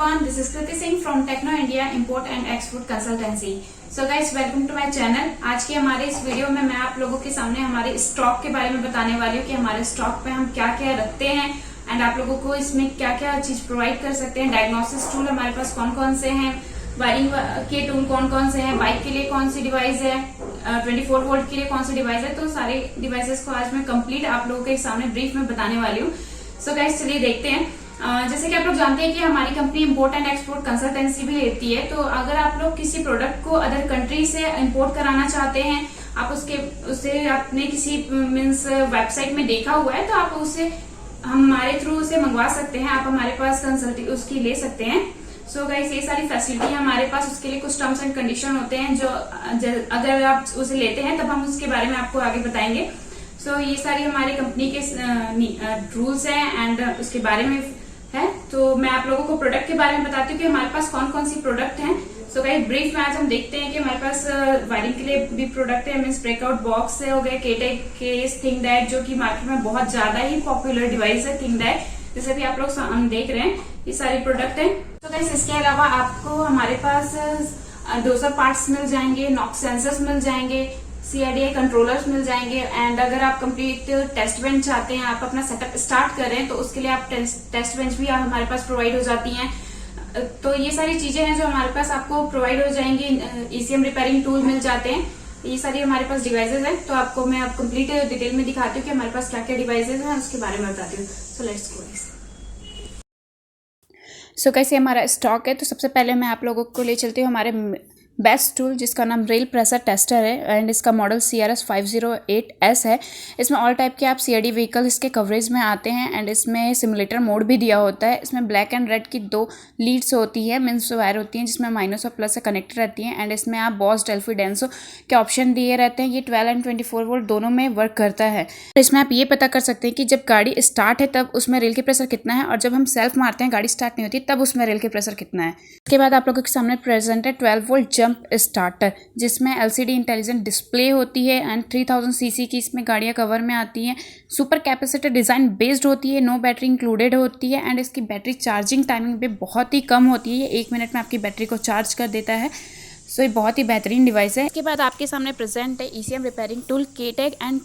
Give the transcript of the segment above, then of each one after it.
everyone, this is Kriti Singh from Techno India Import and Export Consultancy. So guys, welcome to my channel. आज के हमारे इस video में मैं आप लोगों के सामने हमारे स्टॉक के बारे में बताने वाली हूँ कि हमारे स्टॉक पे हम क्या क्या रखते हैं एंड आप लोगों को इसमें क्या क्या चीज प्रोवाइड कर सकते हैं। डायग्नोसिस टूल हमारे पास कौन कौन से हैं, वायरिंग के टूल कौन कौन से हैं, बाइक के लिए कौन सी डिवाइस है, 24 वोल्ट के लिए कौन सी डिवाइस है। तो सारे डिवाइसेस को आज मैं कंप्लीट आप लोगों के सामने ब्रीफ में बताने वाली हूँ। सो गाइस चलिए देखते हैं। जैसे कि आप लोग जानते हैं कि हमारी company import and export consultancy भी लेती है। तो अगर आप लोग किसी प्रोडक्ट को अदर कंट्री से इंपोर्ट कराना चाहते हैं, आप उसे आपने किसी मीन्स वेबसाइट में देखा हुआ है तो आप उसे हमारे थ्रू उसे मंगवा सकते हैं। आप हमारे पास कंसल्टिंग उसकी ले सकते हैं। सो गाइस ये सारी फैसिलिटी हमारे पास, उसके लिए कुछ टर्म्स एंड कंडीशन होते हैं जो अगर आप उसे लेते हैं तब हम उसके बारे में आपको आगे बताएंगे। सो ये सारी हमारी कंपनी के रूल्स हैं एंड उसके बारे में है। तो मैं आप लोगों को प्रोडक्ट के बारे में बताती हूँ कि हमारे पास कौन कौन सी प्रोडक्ट हैं। सो गाइस ब्रीफ में आज हम देखते हैं कि हमारे पास वायरिंग के लिए भी प्रोडक्ट है, मीन्स ब्रेकआउट बॉक्स हो गए, केटेक केस, थिंग डाइट, जो कि मार्केट में बहुत ज्यादा ही पॉपुलर डिवाइस है थिंग डाइट, जैसे भी आप लोग देख रहे हैं ये सारी प्रोडक्ट है। तो गाइस इसके अलावा आपको हमारे पास डोजर पार्ट्स मिल जाएंगे, नॉक्स सेंसर्स मिल जाएंगे, CIDI कंट्रोलर्स मिल जाएंगे एंड अगर आप कंप्लीट टेस्ट बेंच चाहते हैं, आप अपना सेटअप स्टार्ट करें तो उसके लिए आप टेस्ट बेंच भी हमारे पास प्रोवाइड हो जाती हैं। तो ये सारी चीजें हैं जो हमारे पास आपको प्रोवाइड हो जाएंगी। ECM रिपेयरिंग टूल मिल जाते हैं। ये सारी हमारे पास डिवाइसेज हैं। तो आपको मैं अब कंप्लीट डिटेल में दिखाती हूँ कि हमारे पास क्या क्या डिवाइसेज हैं, उसके बारे में बताती हूँ। So let's go. सो कैसे हमारा स्टॉक है, तो सबसे पहले मैं आप लोगों को ले चलती हूँ हमारे बेस्ट टूल जिसका नाम रेल प्रेशर टेस्टर है एंड इसका मॉडल CRS 508S है। इसमें ऑल टाइप के आप CID व्हीकल इसके कवरेज में आते हैं एंड इसमें सिमुलेटर मोड भी दिया होता है। इसमें ब्लैक एंड रेड की 2 लीड्स होती है, मीन्स वायर होती हैं जिसमें माइनस और प्लस से कनेक्ट रहती हैं एंड इसमें आप बॉस, डेल्फी, डेंसो के ऑप्शन दिए रहते हैं। ये 12 एंड 24 वोल्ट दोनों में वर्क करता है। इसमें आप ये पता कर सकते हैं कि जब गाड़ी स्टार्ट है तब उसमें रेल के प्रेशर कितना है और जब हम सेल्फ मारते हैं, गाड़ी स्टार्ट नहीं होती, तब उसमें रेल के प्रेशर कितना है। उसके बाद आप लोगों के सामने प्रेजेंट है 12 वोल्ट जंप स्टार्टर, जिसमें LCD इंटेलिजेंट डिस्प्ले होती है एंड 3000 सीसी की इसमें गाड़ियां कवर में आती हैं। सुपर कैपेसिटर डिज़ाइन बेस्ड होती है, नो बैटरी इंक्लूडेड होती है एंड इसकी बैटरी चार्जिंग टाइमिंग भी बहुत ही कम होती है। ये 1 मिनट में आपकी बैटरी को चार्ज कर देता है। सो ये बहुत ही बेहतरीन डिवाइस है। इसके बाद आपके सामने प्रेजेंट है ECM repairing tool KTAG and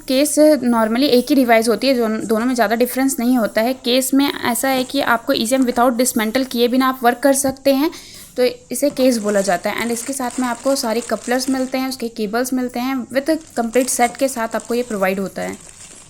KESS normally एक ही डिवाइस होती है, दोनों में ज़्यादा डिफरेंस नहीं होता है। केस में ऐसा है कि आपको ECM विदाउट डिसमेंटल किए बिना आप वर्क कर सकते हैं, तो इसे केस बोला जाता है एंड इसके साथ में आपको सारे कपलर्स मिलते हैं, उसके केबल्स मिलते हैं, विद कंप्लीट सेट के साथ आपको ये प्रोवाइड होता है।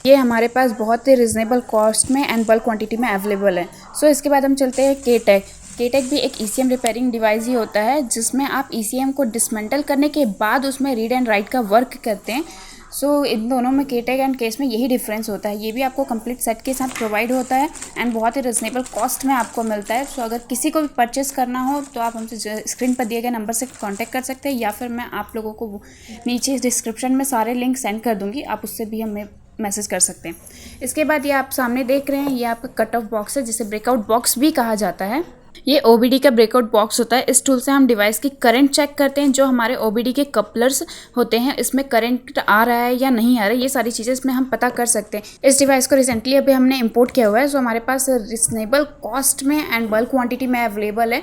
ये हमारे पास बहुत ही रिजनेबल कॉस्ट में एंड बल्क क्वांटिटी में अवेलेबल है। सो इसके बाद हम चलते हैं केटेक भी एक ECM रिपेयरिंग डिवाइस ही होता है जिसमें आप ECM को डिसमेंटल करने के बाद उसमें रीड एंड राइट का वर्क करते हैं। सो इन दोनों में केटेक एंड केस में यही डिफरेंस होता है। ये भी आपको कंप्लीट सेट के साथ प्रोवाइड होता है एंड बहुत ही रिजनेबल कॉस्ट में आपको मिलता है। सो अगर किसी को भी परचेस करना हो तो आप हमसे स्क्रीन पर दिए गए नंबर से कांटेक्ट कर सकते हैं या फिर मैं आप लोगों को नीचे डिस्क्रिप्शन में सारे लिंक सेंड कर दूँगी, आप उससे भी हमें मैसेज कर सकते हैं। इसके बाद ये आप सामने देख रहे हैं, ये आपका कट ऑफ बॉक्स है जिसे ब्रेकआउट बॉक्स भी कहा जाता है। ये OBD का ब्रेकआउट बॉक्स होता है। इस टूल से हम डिवाइस की करंट चेक करते हैं। जो हमारे OBD के कपलर्स होते हैं इसमें करंट आ रहा है या नहीं आ रहा है, ये सारी चीज़ें इसमें हम पता कर सकते हैं। इस डिवाइस को रिसेंटली अभी हमने इंपोर्ट किया हुआ है, सो हमारे पास रिजनेबल कॉस्ट में एंड बल्क क्वांटिटी में अवेलेबल है।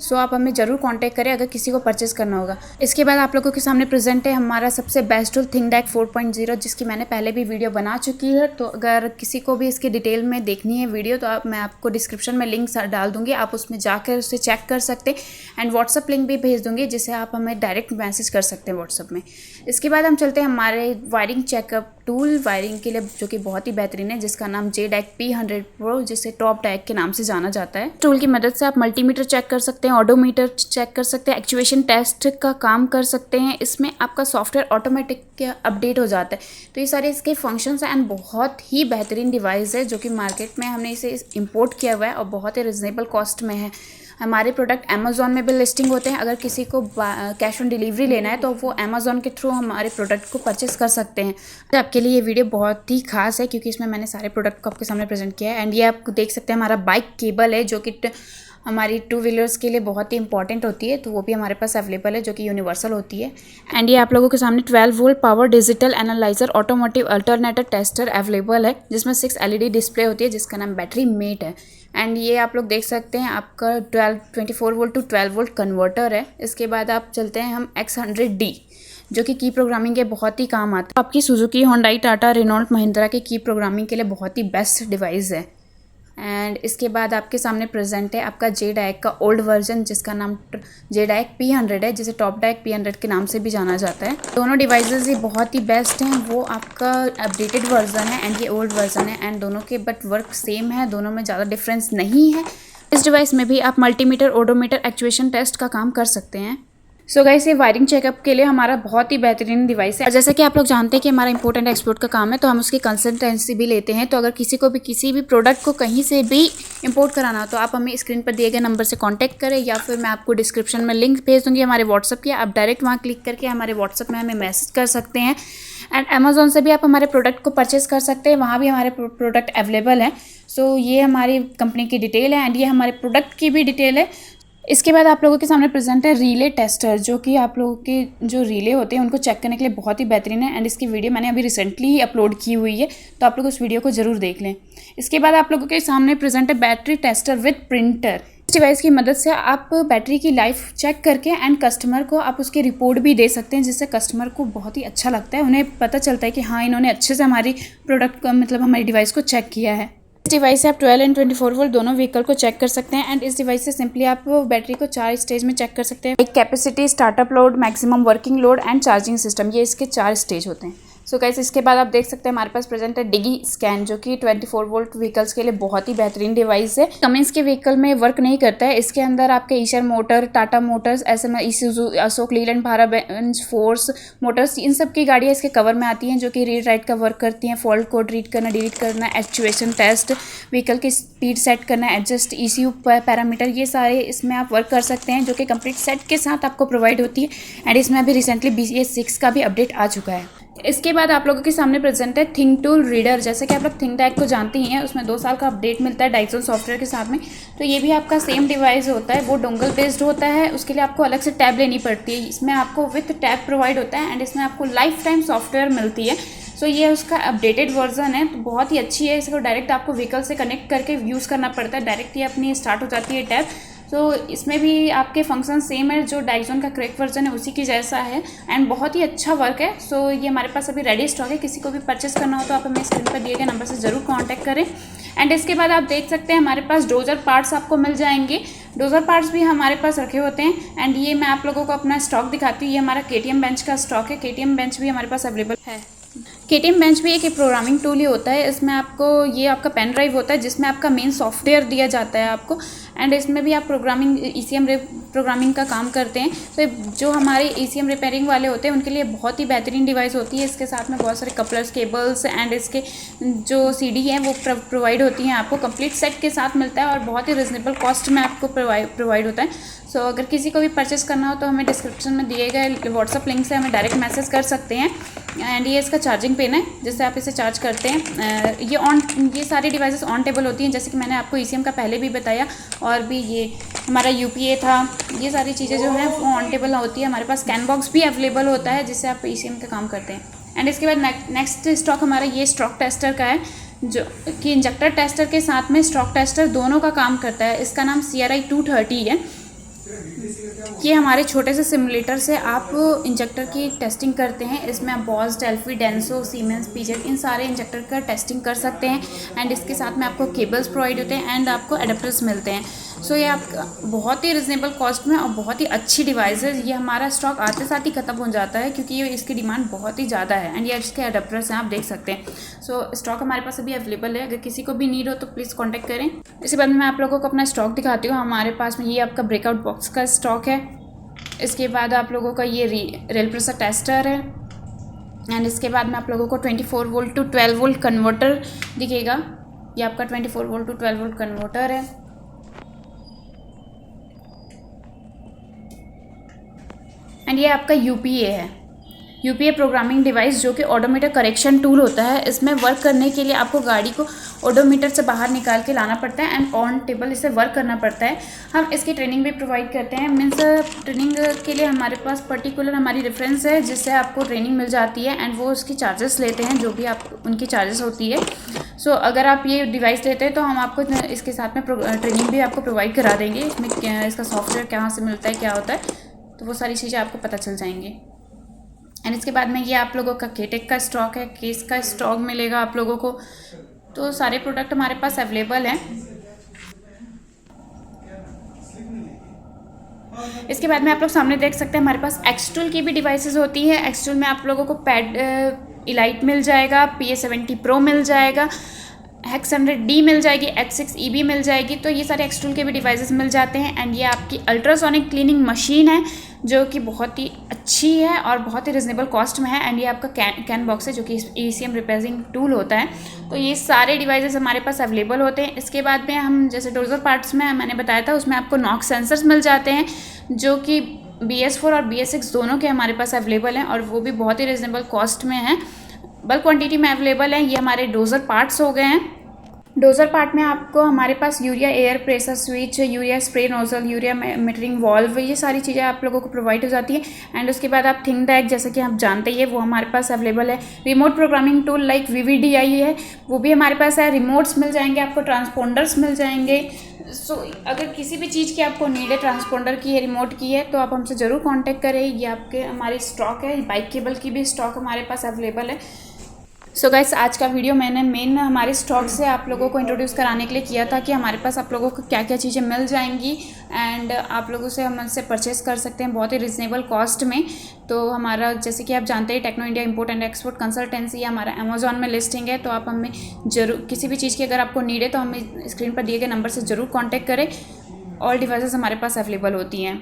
सो आप हमें ज़रूर कांटेक्ट करें अगर किसी को परचेस करना होगा। इसके बाद आप लोगों के सामने प्रेजेंट है हमारा सबसे बेस्ट टूल थिंगडैक 4.0, जिसकी मैंने पहले भी वीडियो बना चुकी है। तो अगर किसी को भी इसकी डिटेल में देखनी है वीडियो तो मैं आपको डिस्क्रिप्शन में लिंक डाल दूंगी, आप उसमें जाकर उसे चेक कर सकते हैं एंड व्हाट्सअप लिंक भी भेज दूंगी जिससे आप हमें डायरेक्ट मैसेज कर सकते हैं व्हाट्सअप में। इसके बाद हम चलते हैं हमारे वायरिंग चेकअप टूल वायरिंग के लिए, जो कि बहुत ही बेहतरीन है, जिसका नाम JDAC P100 Pro, जिसे टॉप डैक के नाम से जाना जाता है। टूल की मदद से आप मल्टीमीटर चेक कर सकते हैं, ऑडोमीटर चेक कर सकते हैं, एक्चुएशन टेस्ट का काम कर सकते हैं। इसमें आपका सॉफ्टवेयर ऑटोमेटिक अपडेट हो जाता है। तो ये सारे इसके फंक्शंस हैं एंड बहुत ही बेहतरीन डिवाइस है जो कि मार्केट में हमने इसे इंपोर्ट किया हुआ है और बहुत ही रिजनेबल कॉस्ट में है। हमारे प्रोडक्ट अमेज़ॉन में भी लिस्टिंग होते हैं। अगर किसी को कैश ऑन डिलीवरी लेना है तो वो अमेज़ॉन के थ्रू हमारे प्रोडक्ट को परचेस कर सकते हैं। तो आपके लिए ये वीडियो बहुत ही खास है क्योंकि इसमें मैंने सारे प्रोडक्ट को आपके सामने प्रेजेंट किया है एंड ये आप देख सकते हैं हमारा बाइक केबल है जो कि हमारी 2 व्हीलर्स के लिए बहुत ही इंपॉर्टेंट होती है, तो वो भी हमारे पास अवेलेबल है जो कि यूनिवर्सल होती है। एंड ये आप लोगों के सामने 12 volt power digital analyser automotive alternator tester available है जिसमें 6 LED डिस्प्ले होती है जिसका नाम बैटरी मेट है। एंड ये आप लोग देख सकते हैं आपका 24 वोल्ट टू 12 वोल्ट कन्वर्टर है। इसके बाद आप चलते हैं हम X100D, जो कि की प्रोग्रामिंग के बहुत ही काम आता है। आपकी Suzuki, Hyundai, Tata, Renault, Mahindra के की प्रोग्रामिंग के लिए बहुत ही बेस्ट डिवाइस है। एंड इसके बाद आपके सामने प्रेजेंट है आपका JDAC का ओल्ड वर्जन, जिसका नाम JDAC P100 है, जिसे टॉप डैक P100 के नाम से भी जाना जाता है। दोनों डिवाइसेस ये बहुत ही बेस्ट हैं। वो आपका अपडेटेड वर्जन है एंड ये ओल्ड वर्जन है, एंड दोनों के बट वर्क सेम है, दोनों में ज़्यादा डिफरेंस नहीं है। इस डिवाइस में भी आप मल्टीमीटर, ओडोमीटर, एक्चुएशन टेस्ट का काम कर सकते हैं। सो गाइस, ये वायरिंग चेकअप के लिए हमारा बहुत ही बेहतरीन डिवाइस है। और जैसे कि आप लोग जानते हैं कि हमारा इंपोर्ट एंड एक्सपोर्ट का काम है, तो हम उसकी कंसल्टेंसी भी लेते हैं। तो अगर किसी को भी किसी भी प्रोडक्ट को कहीं से भी इंपोर्ट कराना हो तो आप हमें स्क्रीन पर दिए गए नंबर से कांटेक्ट करें, या फिर मैं आपको डिस्क्रिप्शन में लिंक भेज दूँगी हमारे व्हाट्सअप की। आप डायरेक्ट वहाँ क्लिक करके हमारे व्हाट्सअप में हमें मैसेज कर सकते हैं। एंड अमेजोन से भी आप हमारे प्रोडक्ट को परचेस कर सकते हैं, वहाँ भी हमारे प्रोडक्ट अवेलेबल हैं। सो ये हमारी कंपनी की डिटेल है एंड ये हमारे प्रोडक्ट की भी डिटेल है। इसके बाद आप लोगों के सामने प्रेजेंट है रिले टेस्टर, जो कि आप लोगों के जो रिले होते हैं उनको चेक करने के लिए बहुत ही बेहतरीन है। एंड इसकी वीडियो मैंने अभी रिसेंटली ही अपलोड की हुई है, तो आप लोग उस वीडियो को ज़रूर देख लें। इसके बाद आप लोगों के सामने प्रेजेंट है बैटरी टेस्टर विद प्रिंटर। इस डिवाइस की मदद से आप बैटरी की लाइफ चेक करके एंड कस्टमर को आप उसकी रिपोर्ट भी दे सकते हैं, जिससे कस्टमर को बहुत ही अच्छा लगता है। उन्हें पता चलता है कि हाँ, इन्होंने अच्छे से हमारी प्रोडक्ट का मतलब हमारी डिवाइस को चेक किया है। इस डिवाइस से आप 12 एंड 24 वोल्ट दोनों व्हीकल को चेक कर सकते हैं। एंड इस डिवाइस से सिंपली आप बैटरी को 4 स्टेज में चेक कर सकते हैं। एक capacity, startup load, maximum working load and charging system, ये इसके 4 स्टेज होते हैं। सो गाइस, इसके बाद आप देख सकते हैं हमारे पास प्रेजेंट है डिगी स्कैन, जो कि 24 वोल्ट व्हीकल्स के लिए बहुत ही बेहतरीन डिवाइस है। कमेंस के व्हीकल में वर्क नहीं करता है। इसके अंदर आपके Eicher motor, Tata motors, SMA, Isuzu, Ashok Leyland, Bharat force motors, इन सब की गाड़ियाँ इसके कवर में आती हैं, जो कि रीड राइट का वर्क करती हैं। फॉल्ट कोड रीड करना, डिलीट करना, एक्चुएशन टेस्ट, व्हीकल की स्पीड सेट करना, एडजस्ट ECU पैरामीटर, ये सारे इसमें आप वर्क कर सकते हैं, जो कि कंप्लीट सेट के साथ आपको प्रोवाइड होती है। एंड इसमें अभी रिसेंटली BS6 का भी अपडेट आ चुका है। इसके बाद आप लोगों के सामने प्रेजेंट है थिंक टूल रीडर। जैसे कि आप लोग थिंक को जानते ही हैं, उसमें 2 साल का अपडेट मिलता है डाइसन सॉफ्टवेयर के साथ में। तो ये भी आपका सेम डिवाइस होता है, वो डोंगल बेस्ड होता है। उसके लिए आपको अलग से टैब लेनी पड़ती है। इसमें आपको विथ टैब प्रोवाइड होता है एंड इसमें आपको लाइफ टाइम सॉफ्टवेयर मिलती है। सो ये उसका अपडेटेड वर्जन है, तो बहुत ही अच्छी है। इसको डायरेक्ट आपको व्हीकल से कनेक्ट करके यूज़ करना पड़ता है, डायरेक्ट ये अपनी स्टार्ट हो जाती है टैब। तो इसमें भी आपके फंक्शन सेम है, जो डाइजन का करेक्ट वर्जन है उसी की जैसा है एंड बहुत ही अच्छा वर्क है। सो ये हमारे पास अभी रेडी स्टॉक है। किसी को भी परचेस करना हो तो आप हमें स्क्रीन पर दिए गए नंबर से ज़रूर कांटेक्ट करें। एंड इसके बाद आप देख सकते हैं हमारे पास डोजर पार्ट्स आपको मिल जाएंगे। डोजर पार्ट्स भी हमारे पास रखे होते हैं। एंड ये मैं आप लोगों को अपना स्टॉक दिखाती हूँ। ये हमारा KTM बेंच का स्टॉक है। KTM बेंच भी हमारे पास अवेलेबल है। KTM बेंच भी एक प्रोग्रामिंग टूल ही होता है। इसमें आपको ये आपका पेन ड्राइव होता है, जिसमें आपका मेन सॉफ्टवेयर दिया जाता है आपको। एंड इसमें भी आप प्रोग्रामिंग ECM प्रोग्रामिंग का काम करते हैं। तो जो हमारे ECM रिपेयरिंग वाले होते हैं उनके लिए बहुत ही बेहतरीन डिवाइस होती है। इसके साथ में बहुत सारे कपलर्स, केबल्स एंड इसके जो CD हैं वो प्रोवाइड होती हैं आपको। कंप्लीट सेट के साथ मिलता है और बहुत ही रिजनेबल कॉस्ट में आपको प्रोवाइड होता है। सो अगर किसी को भी परचेस करना हो तो हमें डिस्क्रिप्शन में दिए गए व्हाट्सअप लिंक से हमें डायरेक्ट मैसेज कर सकते हैं। एंड ये इसका चार्जिंग पिन है, जिससे आप इसे चार्ज करते हैं। ये सारी डिवाइसेस ऑन टेबल होती हैं, जैसे कि मैंने आपको ECM का पहले भी बताया। और भी ये हमारा UPA था, ये सारी चीज़ें जो हैं वो ऑन टेबल होती है। हमारे पास कैन बॉक्स भी अवेलेबल होता है, जिससे आप ECM का काम करते हैं। एंड इसके बाद नेक्स्ट स्टॉक हमारा ये स्टॉक टेस्टर का है, जो कि इंजेक्टर टेस्टर के साथ में स्टॉक टेस्टर दोनों का काम करता है। इसका नाम CRI 230 है। ये हमारे छोटे से सिमुलेटर से आप इंजेक्टर की टेस्टिंग करते हैं। इसमें आप boss, Delphi, Denso, siemens, PGET, इन सारे इंजेक्टर का टेस्टिंग कर सकते हैं। एंड इसके साथ में आपको केबल्स प्रोवाइड होते हैं एंड आपको एडेप्टर्स मिलते हैं। सो ये आप बहुत ही रिजनेबल कॉस्ट में और बहुत ही अच्छी डिवाइस है। ये हमारा स्टॉक आते साथ ही खत्म हो जाता है, क्योंकि ये इसकी डिमांड बहुत ही ज़्यादा है। एंड ये इसके एडेप्टर्स हैं, आप देख सकते हैं। सो स्टॉक हमारे पास अभी अवेलेबल है। अगर किसी को भी नीड हो तो प्लीज़ कॉन्टैक्ट करें। इसके बाद मैं आप लोगों को अपना स्टॉक दिखाती हूँ। हमारे पास में ये आपका ब्रेकआउट बॉक्स का स्टॉक है। इसके बाद आप लोगों का ये रेल प्रेशर टेस्टर है। एंड इसके बाद में आप लोगों को 24 वोल्ट टू 12 वोल्ट कन्वर्टर दिखेगा। ये आपका 24 वोल्ट टू 12 वोल्ट कन्वर्टर है। एंड ये आपका UPA है। यूपीए प्रोग्रामिंग डिवाइस जो कि ओडोमीटर करेक्शन टूल होता है। इसमें वर्क करने के लिए आपको गाड़ी को ओडोमीटर से बाहर निकाल के लाना पड़ता है एंड ऑन टेबल इसे वर्क करना पड़ता है। हम इसकी ट्रेनिंग भी प्रोवाइड करते हैं। मीन्स ट्रेनिंग के लिए हमारे पास पर्टिकुलर हमारी रेफरेंस है जिससे आपको ट्रेनिंग मिल जाती है एंड वो उसकी चार्जेस लेते हैं, जो भी आप उनकी चार्जेस होती है। सो अगर आप ये डिवाइस लेते हैं तो हम आपको इसके साथ में ट्रेनिंग भी आपको प्रोवाइड करा देंगे। इसमें इसका सॉफ्टवेयर कहाँ से मिलता है, क्या होता है, तो वो सारी चीज़ें आपको पता चल जाएंगी। एंड इसके बाद में ये आप लोगों का केटेक का स्टॉक है, केस का स्टॉक मिलेगा आप लोगों को। तो सारे प्रोडक्ट हमारे पास अवेलेबल हैं। इसके बाद में आप लोग सामने देख सकते हैं हमारे पास एक्सटूल की भी डिवाइसेस होती है। एक्सटूल में आप लोगों को पैड इलाइट मिल जाएगा, PA70 प्रो मिल जाएगा, Hex 100D मिल जाएगी, H6EB मिल जाएगी। तो ये सारे एक्सटूल के भी डिवाइसेस मिल जाते हैं। एंड ये आपकी अल्ट्रासोनिक क्लीनिंग मशीन है जो कि बहुत ही अच्छी है और बहुत ही रिजनेबल कॉस्ट में है। एंड ये आपका कैन बॉक्स है जो कि ECM रिपेयरिंग टूल होता है। तो ये सारे डिवाइसेस हमारे पास अवेलेबल होते हैं। इसके बाद में हम जैसे डोजर पार्ट्स में मैंने बताया था, उसमें आपको नॉक सेंसर्स मिल जाते हैं जो कि BS4 और BS6 दोनों के हमारे पास अवेलेबल हैं और वो भी बहुत ही रिजनेबल कॉस्ट में है, बल्क क्वांटिटी में अवेलेबल है। ये हमारे डोजर पार्ट्स हो गए हैं। डोजर पार्ट में आपको हमारे पास urea air pressure switch, urea spray nozzle, urea metering valve, ये सारी चीज़ें आप लोगों को प्रोवाइड हो जाती है। एंड उसके बाद आप थिंक डैक, जैसे कि आप जानते ही है, वो हमारे पास अवेलेबल है। Remote programming tool like VVDI है, वो भी हमारे पास है। रिमोट्स मिल जाएंगे आपको, ट्रांसपोंडर्स मिल जाएंगे। सो अगर किसी भी चीज़ की आपको नीड है, ट्रांसपोंडर की है, रिमोट की है, तो आप हमसे ज़रूर कॉन्टैक्ट करें। ये आपके हमारी स्टॉक है। बाइक केबल की भी स्टॉक हमारे पास अवेलेबल है। सो गाइस, आज का वीडियो मैंने मेन हमारे स्टॉक से आप लोगों को इंट्रोड्यूस कराने के लिए किया था कि हमारे पास आप लोगों को क्या क्या चीज़ें मिल जाएंगी एंड आप लोगों से हम उनसे परचेस कर सकते हैं बहुत ही रिजनेबल कॉस्ट में। तो हमारा, जैसे कि आप जानते हैं, Techno India import and export consultancy हमारा अमेजोन में लिस्टिंग है। तो आप हमें ज़रूर किसी भी चीज़ की अगर आपको नीड है तो हमें स्क्रीन पर दिए गए नंबर से ज़रूर कॉन्टैक्ट करें। ऑल डिवाइसेस हमारे पास अवेलेबल होती हैं।